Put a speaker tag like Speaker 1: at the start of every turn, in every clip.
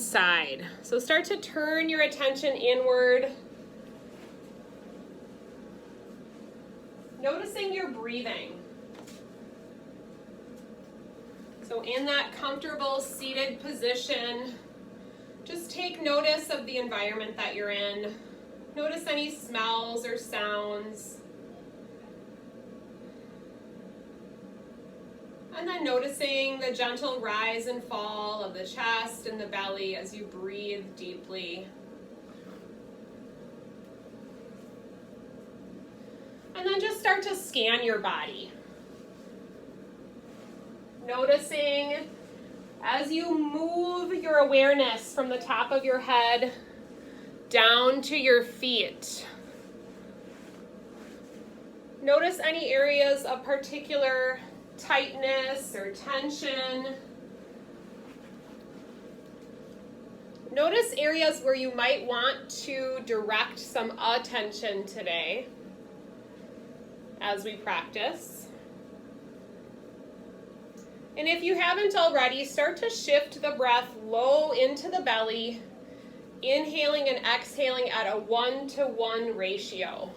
Speaker 1: side. So start to turn your attention inward. Noticing your breathing. So in that comfortable seated position, just take notice of the environment that you're in. Notice any smells or sounds. And then noticing the gentle rise and fall of the chest and the belly as you breathe deeply. And then just start to scan your body. Noticing as you move your awareness from the top of your head down to your feet. Notice any areas of particular tightness or tension. Notice areas where you might want to direct some attention today as we practice. And if you haven't already, start to shift the breath low into the belly, inhaling and exhaling at a 1-to-1 ratio.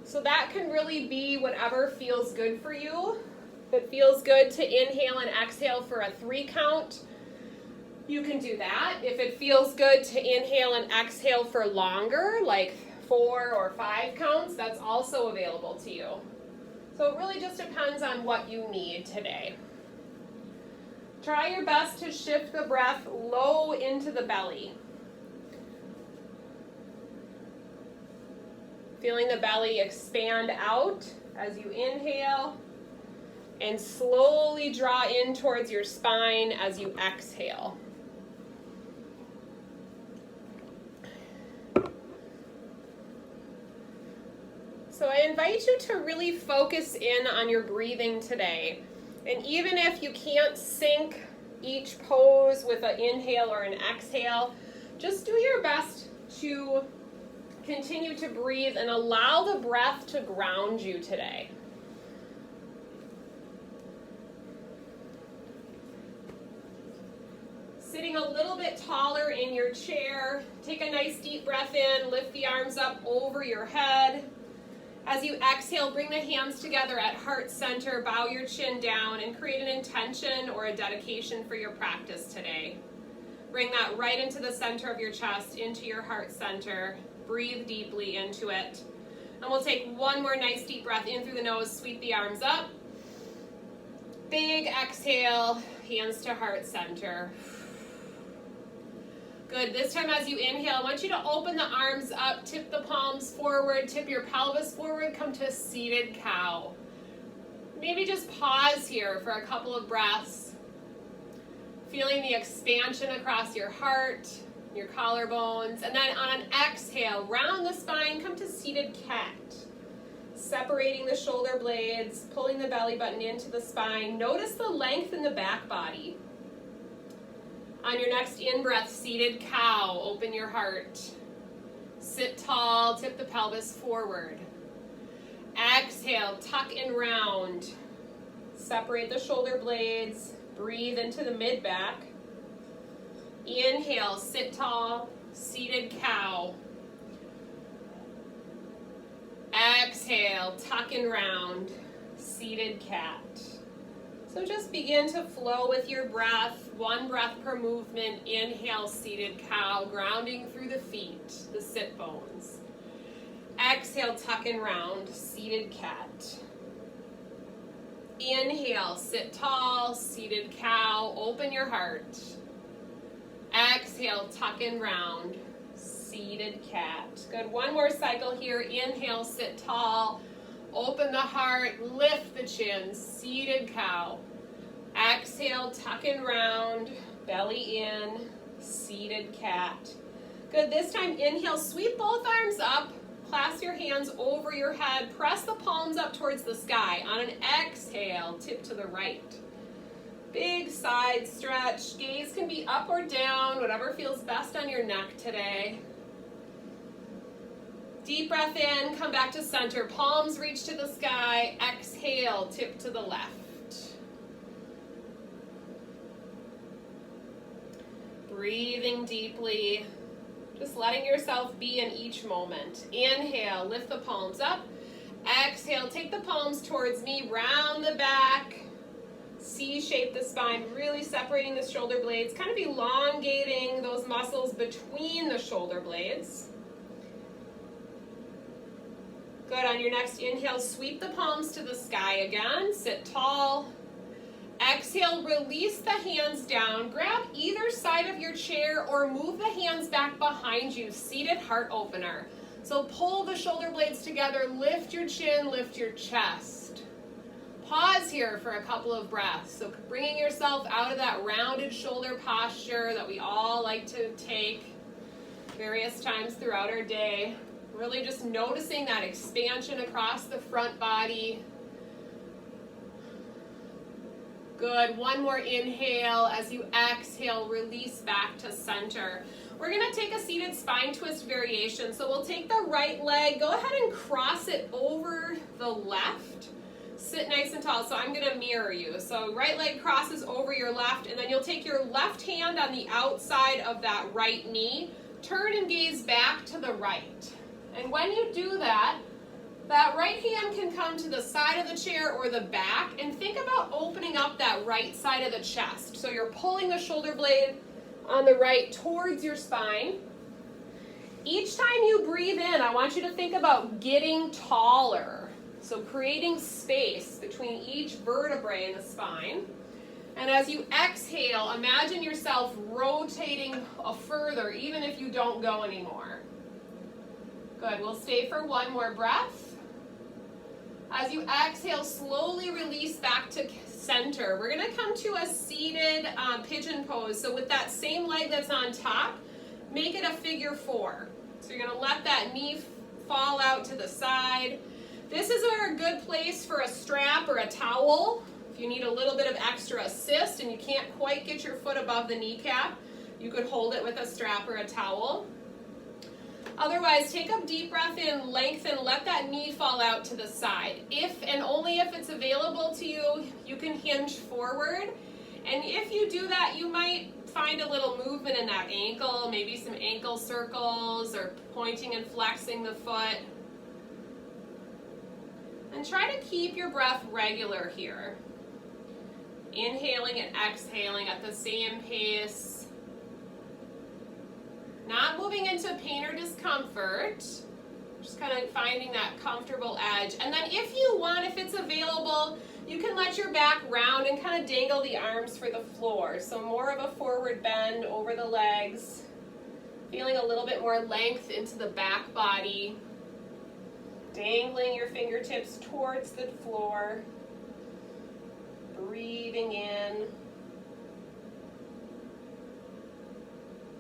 Speaker 1: So that can really be whatever feels good for you. If it feels good to inhale and exhale for a 3 count, you can do that. If it feels good to inhale and exhale for longer, like 4 or 5 counts, that's also available to you. So it really just depends on what you need today. Try your best to shift the breath low into the belly. Feeling the belly expand out as you inhale and slowly draw in towards your spine as you exhale. So I invite you to really focus in on your breathing today. And even if you can't sync each pose with an inhale or an exhale, just do your best to continue to breathe and allow the breath to ground you today. Sitting a little bit taller in your chair, take a nice deep breath in, lift the arms up over your head. As you exhale, bring the hands together at heart center, bow your chin down, and create an intention or a dedication for your practice today. Bring that right into the center of your chest, into your heart center. Breathe deeply into it. And we'll take one more nice deep breath in through the nose, sweep the arms up. Big exhale, hands to heart center. Good. This time as you inhale, I want you to open the arms up, tip the palms forward, tip your pelvis forward, come to a seated cow. Maybe just pause here for a couple of breaths. Feeling the expansion across your heart, your collarbones, and then on an exhale, round the spine, come to seated cat. Separating the shoulder blades, pulling the belly button into the spine. Notice the length in the back body. On your next in-breath, seated cow, open your heart. Sit tall, tip the pelvis forward. Exhale, tuck and round. Separate the shoulder blades, breathe into the mid-back. Inhale, sit tall, seated cow. Exhale, tuck and round, seated cat. So just begin to flow with your breath, 1 breath per movement. Inhale, seated cow, grounding through the feet, the sit bones. Exhale, tuck and round, seated cat. Inhale, sit tall, seated cow, open your heart. Exhale, tuck and round, seated cat. Good, 1 more cycle here. Inhale, sit tall. Open the heart, lift the chin, seated cow. Exhale, tuck and round, belly in, seated cat. Good, this time inhale, sweep both arms up, clasp your hands over your head, press the palms up towards the sky. On an exhale, tip to the right. Big side stretch, gaze can be up or down, whatever feels best on your neck today. Deep breath in, come back to center, palms reach to the sky, exhale, tip to the left. Breathing deeply, just letting yourself be in each moment. Inhale, lift the palms up. Exhale, take the palms towards me, round the back. C-shape the spine, really separating the shoulder blades, kind of elongating those muscles between the shoulder blades. Good, on your next inhale, sweep the palms to the sky again, sit tall. Exhale, release the hands down, grab either side of your chair or move the hands back behind you, seated heart opener. So pull the shoulder blades together, lift your chin, lift your chest. Pause here for a couple of breaths. So bringing yourself out of that rounded shoulder posture that we all like to take various times throughout our day. Really just noticing that expansion across the front body. Good, one more inhale. As you exhale, release back to center. We're gonna take a seated spine twist variation. So we'll take the right leg, go ahead and cross it over the left. Sit nice and tall, so I'm gonna mirror you. So right leg crosses over your left, and then you'll take your left hand on the outside of that right knee, turn and gaze back to the right. And when you do that, that right hand can come to the side of the chair or the back, and think about opening up that right side of the chest. So you're pulling the shoulder blade on the right towards your spine. Each time you breathe in, I want you to think about getting taller. So creating space between each vertebrae in the spine. And as you exhale, imagine yourself rotating further, even if you don't go anymore. Good, we'll stay for one more breath. As you exhale, slowly release back to center. We're gonna come to a seated pigeon pose. So with that same leg that's on top, make it a figure 4. So you're gonna let that knee fall out to the side. This is a good place for a strap or a towel. If you need a little bit of extra assist and you can't quite get your foot above the kneecap, you could hold it with a strap or a towel. Otherwise, take a deep breath in, lengthen, let that knee fall out to the side. If and only if it's available to you, you can hinge forward. And if you do that, you might find a little movement in that ankle, maybe some ankle circles or pointing and flexing the foot. And try to keep your breath regular here. Inhaling and exhaling at the same pace. Not moving into pain or discomfort. Just kind of finding that comfortable edge. And then if you want, if it's available, you can let your back round and kind of dangle the arms for the floor. So more of a forward bend over the legs. Feeling a little bit more length into the back body. Dangling your fingertips towards the floor. Breathing in.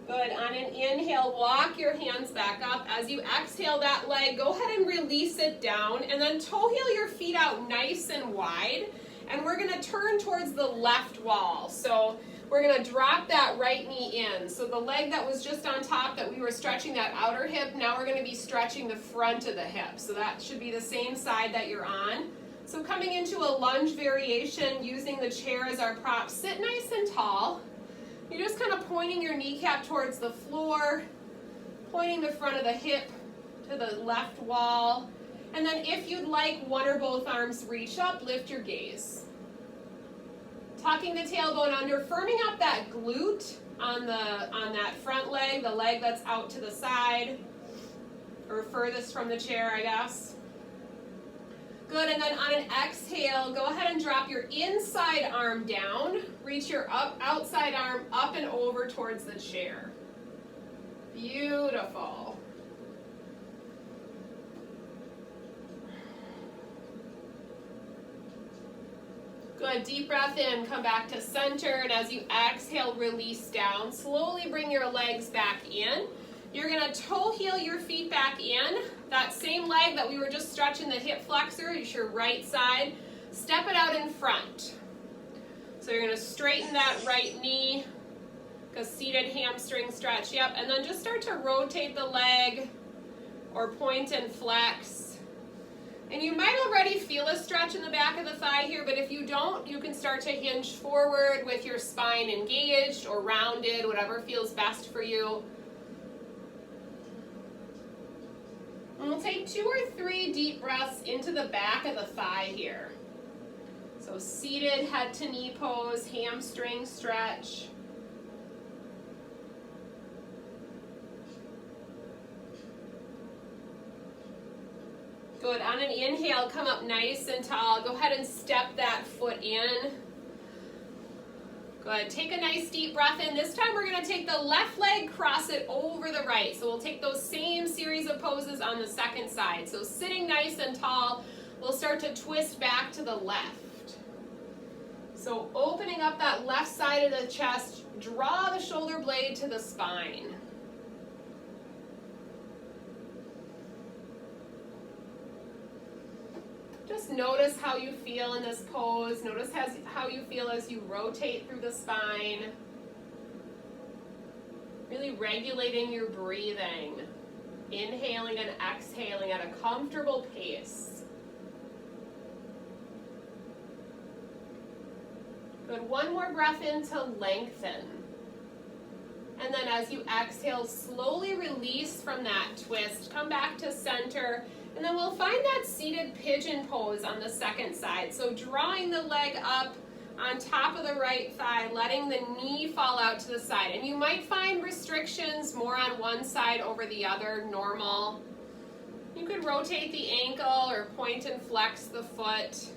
Speaker 1: Good, on an inhale, walk your hands back up. As you exhale that leg, go ahead and release it down, and then toe heel your feet out nice and wide, and we're gonna turn towards the left wall. So we're gonna drop that right knee in. So the leg that was just on top that we were stretching that outer hip, now we're gonna be stretching the front of the hip. So that should be the same side that you're on. So coming into a lunge variation, using the chair as our prop, sit nice and tall. You're just kind of pointing your kneecap towards the floor, pointing the front of the hip to the left wall. And then if you'd like, one or both arms reach up, lift your gaze. Tucking the tailbone under, firming up that glute on that front leg, the leg that's out to the side, or furthest from the chair, I guess. Good, and then on an exhale, go ahead and drop your inside arm down. Reach your outside arm up and over towards the chair. Beautiful. Good, deep breath in, come back to center, and as you exhale, release down. Slowly bring your legs back in. You're gonna toe heel your feet back in. That same leg that we were just stretching the hip flexor is your right side. Step it out in front. So you're gonna straighten that right knee, a seated hamstring stretch, yep, and then just start to rotate the leg or point and flex. And you might already feel a stretch in the back of the thigh here, but if you don't, you can start to hinge forward with your spine engaged or rounded, whatever feels best for you. And we'll take 2 or 3 deep breaths into the back of the thigh here. So seated head to knee pose, hamstring stretch. Good, on an inhale, come up nice and tall. Go ahead and step that foot in. Good, take a nice deep breath in. This time we're gonna take the left leg, cross it over the right. So we'll take those same series of poses on the second side. So sitting nice and tall, we'll start to twist back to the left. So opening up that left side of the chest, draw the shoulder blade to the spine. Just notice how you feel in this pose. Notice how you feel as you rotate through the spine. Really regulating your breathing. Inhaling and exhaling at a comfortable pace. Good, one more breath in to lengthen. And then as you exhale, slowly release from that twist. Come back to center. And then we'll find that seated pigeon pose on the second side. So drawing the leg up on top of the right thigh, letting the knee fall out to the side. And you might find restrictions more on one side over the other, normal. You could rotate the ankle or point and flex the foot.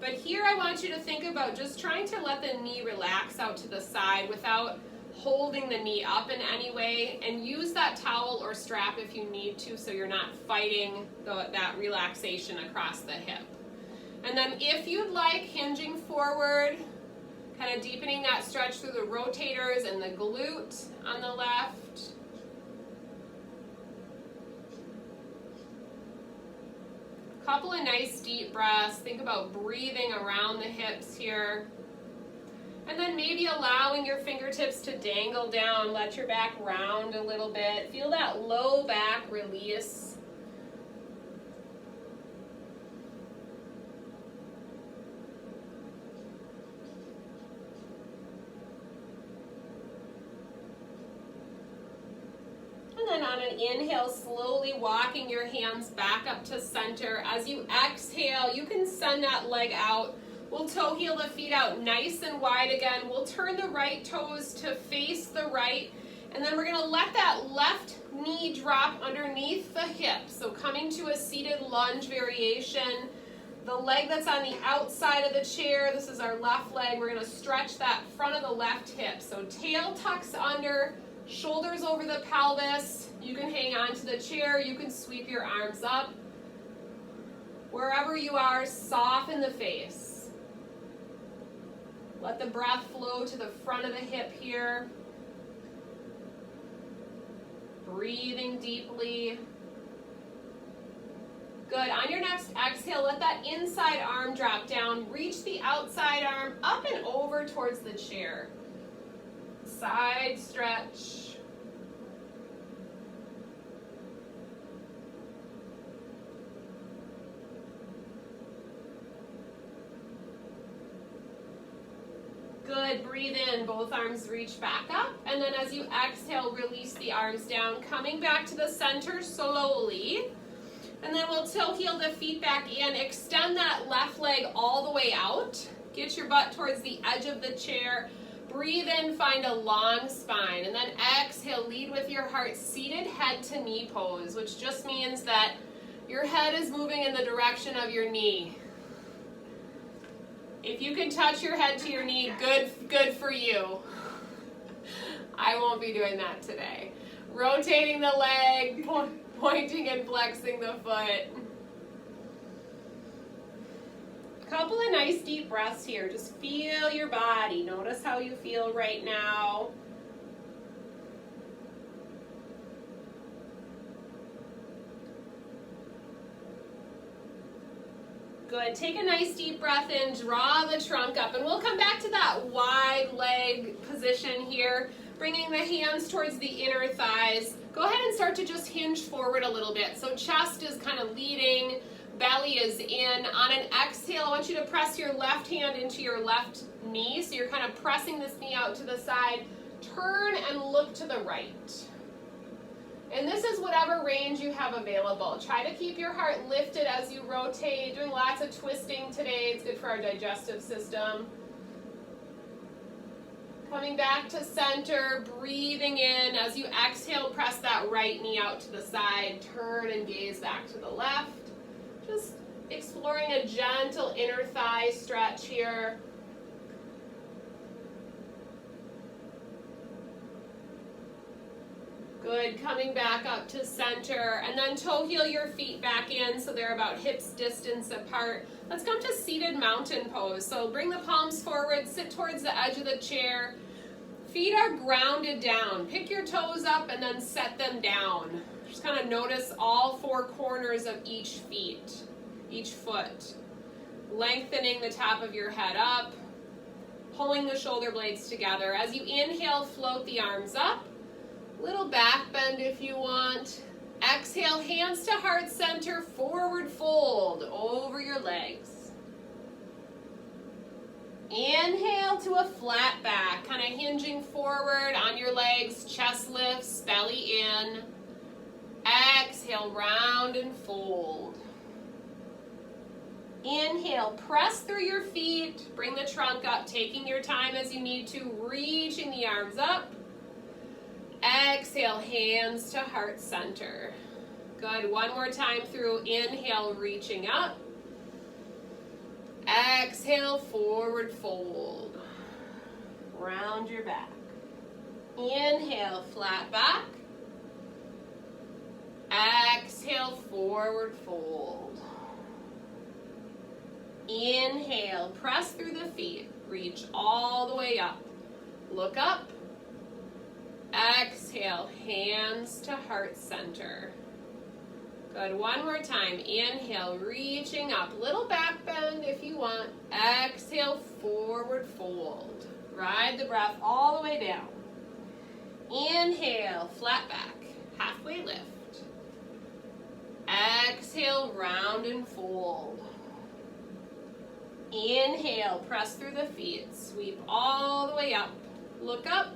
Speaker 1: But here I want you to think about just trying to let the knee relax out to the side without holding the knee up in any way, and use that towel or strap if you need to so you're not fighting that relaxation across the hip. And then if you'd like, hinging forward, kind of deepening that stretch through the rotators and the glute on the left. A couple of nice deep breaths. Think about breathing around the hips here. And then maybe allowing your fingertips to dangle down, let your back round a little bit. Feel that low back release. And then on an inhale, slowly walking your hands back up to center. As you exhale, you can send that leg out. We'll toe heel the feet out nice and wide again. We'll turn the right toes to face the right. And then we're gonna let that left knee drop underneath the hip. So coming to a seated lunge variation. The leg that's on the outside of the chair, this is our left leg. We're gonna stretch that front of the left hip. So tail tucks under, shoulders over the pelvis. You can hang on to the chair. You can sweep your arms up. Wherever you are, soften the face. Let the breath flow to the front of the hip here. Breathing deeply. Good. On your next exhale, let that inside arm drop down. Reach the outside arm up and over towards the chair. Side stretch. Good, breathe in, both arms reach back up, and then as you exhale, release the arms down, coming back to the center slowly, and then we'll toe heel the feet back in, extend that left leg all the way out, get your butt towards the edge of the chair, breathe in, find a long spine, and then exhale, lead with your heart, seated head to knee pose, which just means that your head is moving in the direction of your knee. If you can touch your head to your knee, good for you. I won't be doing that today. Rotating the leg, pointing and flexing the foot. Couple of nice deep breaths here. Just feel your body. Notice how you feel right now. Good. Take a nice deep breath in, draw the trunk up, and we'll come back to that wide leg position here, bringing the hands towards the inner thighs. Go ahead and start to just hinge forward a little bit. So chest is kind of leading, belly is in. On an exhale, I want you to press your left hand into your left knee. So you're kind of pressing this knee out to the side. Turn and look to the right. And this is whatever range you have available. Try to keep your heart lifted as you rotate. Doing lots of twisting today. It's good for our digestive system. Coming back to center, breathing in. As you exhale, press that right knee out to the side. Turn and gaze back to the left. Just exploring a gentle inner thigh stretch here. Good, coming back up to center, and then toe heel your feet back in so they're about hips distance apart. Let's come to seated mountain pose. So bring the palms forward, sit towards the edge of the chair. Feet are grounded down. Pick your toes up and then set them down. Just kind of notice all four corners of each foot. Lengthening the top of your head up, pulling the shoulder blades together. As you inhale, float the arms up. Little back bend if you want. Exhale, hands to heart center, forward fold over your legs. Inhale to a flat back, kind of hinging forward on your legs, chest lifts, belly in. Exhale, round and fold. Inhale, press through your feet, bring the trunk up, taking your time as you need to, reaching the arms up. Exhale, hands to heart center. Good, one more time through. Inhale, reaching up. Exhale, forward fold. Round your back. Inhale, flat back. Exhale, forward fold. Inhale, press through the feet. Reach all the way up. Look up. Exhale, hands to heart center. Good, one more time. Inhale, reaching up. Little back bend if you want. Exhale, forward fold. Ride the breath all the way down. Inhale, flat back. Halfway lift. Exhale, round and fold. Inhale, press through the feet. Sweep all the way up. Look up.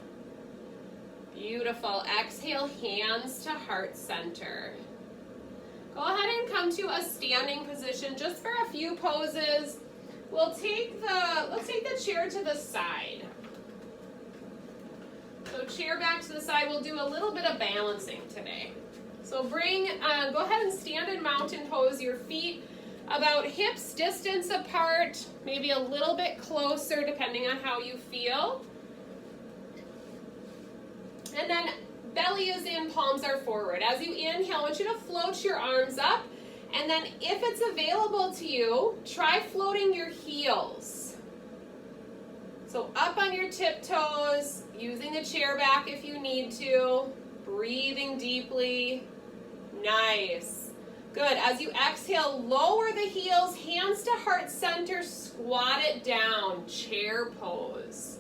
Speaker 1: Beautiful. Exhale, hands to heart center. Go ahead and come to a standing position just for a few poses. Let's take the chair to the side. So chair back to the side. We'll do a little bit of balancing today. So go ahead and stand in mountain pose. Your feet about hips distance apart, maybe a little bit closer depending on how you feel. And then belly is in, palms are forward. As you inhale, I want you to float your arms up. And then if it's available to you, try floating your heels. So up on your tiptoes, using the chair back if you need to. Breathing deeply. Nice. Good. As you exhale, lower the heels, hands to heart center, squat it down, chair pose.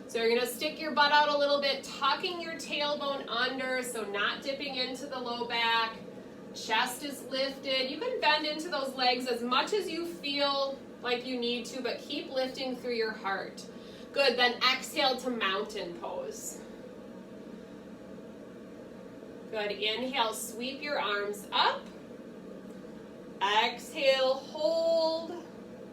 Speaker 1: So you're going to stick your butt out a little bit, tucking your tailbone under, so not dipping into the low back. Chest is lifted. You can bend into those legs as much as you feel like you need to, but keep lifting through your heart. Good, then exhale to mountain pose. Good, inhale, sweep your arms up. Exhale, hold.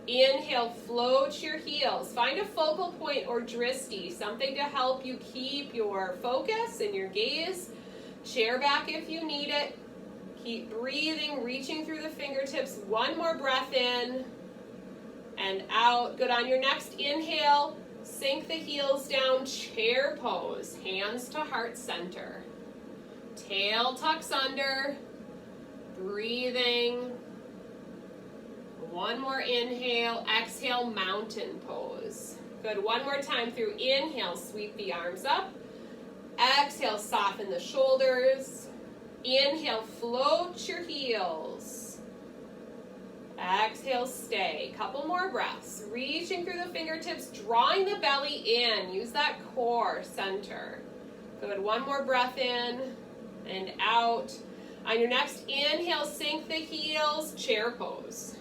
Speaker 1: Inhale, float your heels. Find a focal point or drishti, something to help you keep your focus and your gaze. Chair back if you need it. Keep breathing, reaching through the fingertips. One more breath in and out. Good, on your next inhale, sink the heels down, chair pose. Hands to heart center. Tail tucks under. Breathing. One more inhale, exhale, mountain pose. Good, one more time through. Inhale, sweep the arms up. Exhale, soften the shoulders. Inhale, float your heels. Exhale, stay. Couple more breaths. Reaching through the fingertips, drawing the belly in. Use that core center. Good, one more breath in and out. On your next inhale, sink the heels, chair pose.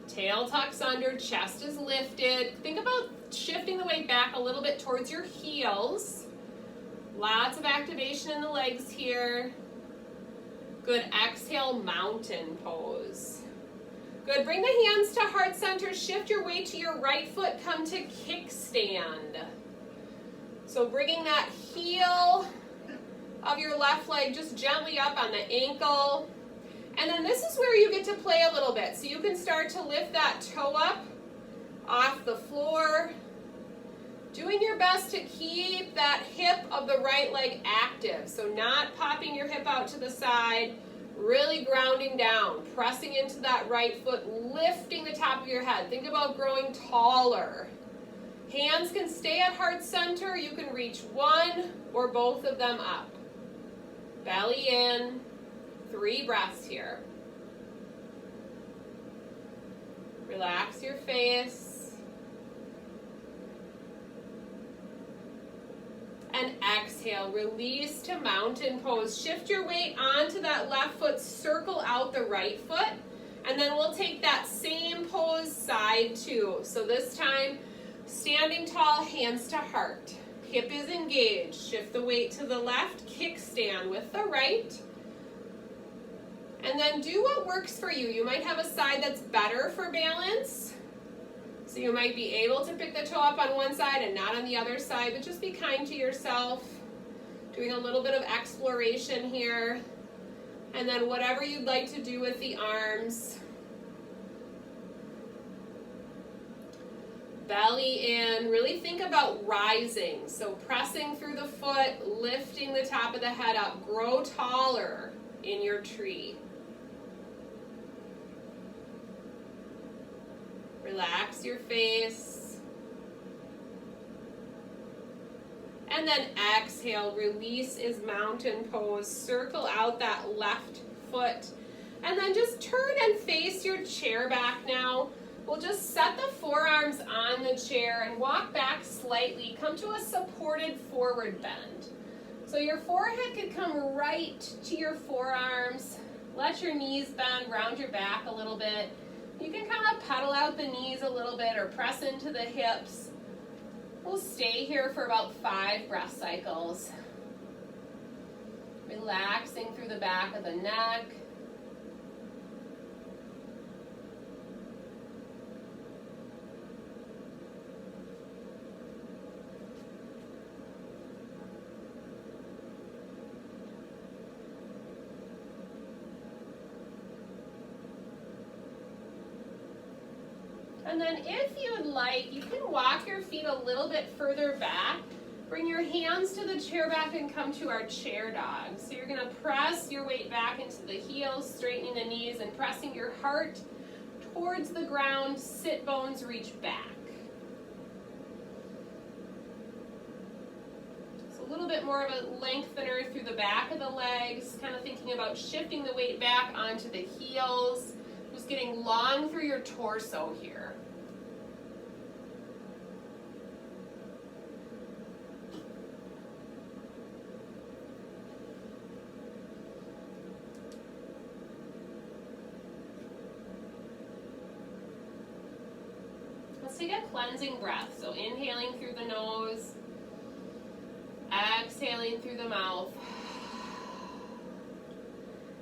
Speaker 1: Tail tucks under, chest is lifted. Think about shifting the weight back a little bit towards your heels. Lots of activation in the legs here. Good, exhale, mountain pose. Good, bring the hands to heart center, shift your weight to your right foot, come to kickstand. So bringing that heel of your left leg just gently up on the ankle. And then this is where you get to play a little bit. So you can start to lift that toe up off the floor. Doing your best to keep that hip of the right leg active. So not popping your hip out to the side, really grounding down, pressing into that right foot, lifting the top of your head. Think about growing taller. Hands can stay at heart center. You can reach one or both of them up. Belly in. 3 breaths here. Relax your face. And exhale, release to mountain pose. Shift your weight onto that left foot, circle out the right foot, and then we'll take that same pose side two. So this time, standing tall, hands to heart. Hip is engaged. Shift the weight to the left, kickstand with the right. And then do what works for you. You might have a side that's better for balance. So you might be able to pick the toe up on one side and not on the other side, but just be kind to yourself. Doing a little bit of exploration here. And then whatever you'd like to do with the arms. Belly in, really think about rising. So pressing through the foot, lifting the top of the head up. Grow taller in your tree. Relax your face. And then exhale, release is mountain pose. Circle out that left foot. And then just turn and face your chair back now. We'll just set the forearms on the chair and walk back slightly. Come to a supported forward bend. So your forehead could come right to your forearms. Let your knees bend, round your back a little bit. You can kind of pedal out the knees a little bit or press into the hips. We'll stay here for about 5 breath cycles. Relaxing through the back of the neck. And then if you'd like, you can walk your feet a little bit further back. Bring your hands to the chair back and come to our chair dog. So you're gonna press your weight back into the heels, straightening the knees and pressing your heart towards the ground. Sit bones reach back. So a little bit more of a lengthener through the back of the legs, kind of thinking about shifting the weight back onto the heels. Just getting long through your torso here. Let's take a cleansing breath. So inhaling through the nose, exhaling through the mouth.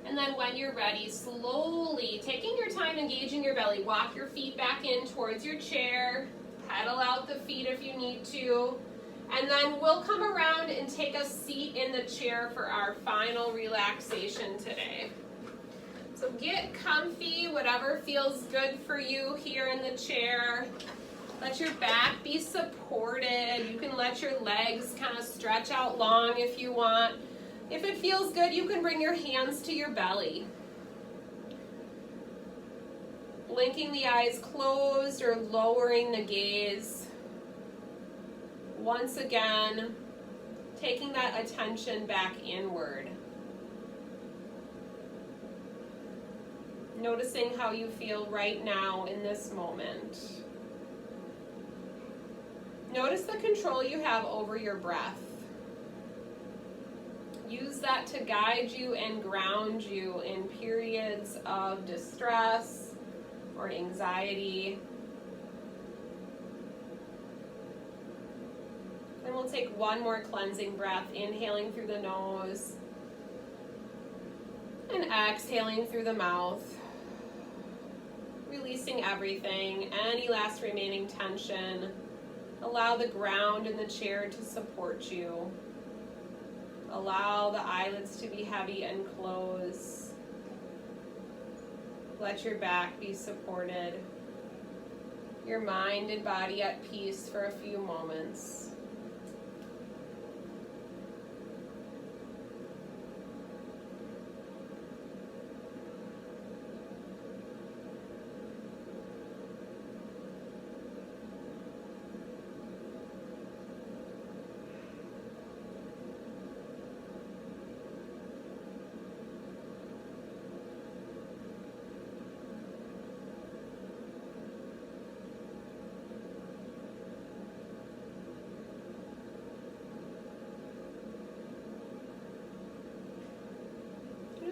Speaker 1: And then when you're ready, slowly, taking your time, engaging your belly, walk your feet back in towards your chair, pedal out the feet if you need to, and then we'll come around and take a seat in the chair for our final relaxation today. So get comfy, whatever feels good for you here in the chair. Let your back be supported. You can let your legs kind of stretch out long if you want. If it feels good, you can bring your hands to your belly. Blinking the eyes closed or lowering the gaze. Once again, taking that attention back inward. Noticing how you feel right now in this moment. Notice the control you have over your breath. Use that to guide you and ground you in periods of distress or anxiety. And we'll take one more cleansing breath, inhaling through the nose and exhaling through the mouth. Releasing everything, any last remaining tension. Allow the ground in the chair to support you. Allow the eyelids to be heavy and close. Let your back be supported. Your mind and body at peace for a few moments.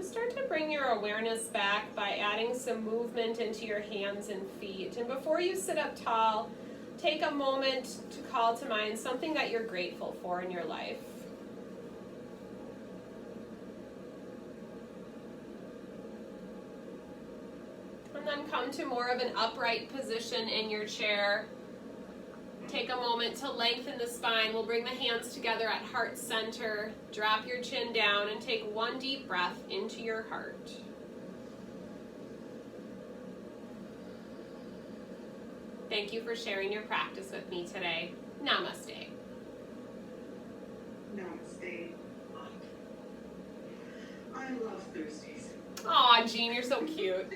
Speaker 1: Start to bring your awareness back by adding some movement into your hands and feet. And before you sit up tall, take a moment to call to mind something that you're grateful for in your life. And then come to more of an upright position in your chair. Take a moment to lengthen the spine. We'll bring the hands together at heart center. Drop your chin down and take one deep breath into your heart. Thank you for sharing your practice with me today. Namaste.
Speaker 2: Namaste. I love Thursdays.
Speaker 1: Aw, Jean, you're so cute.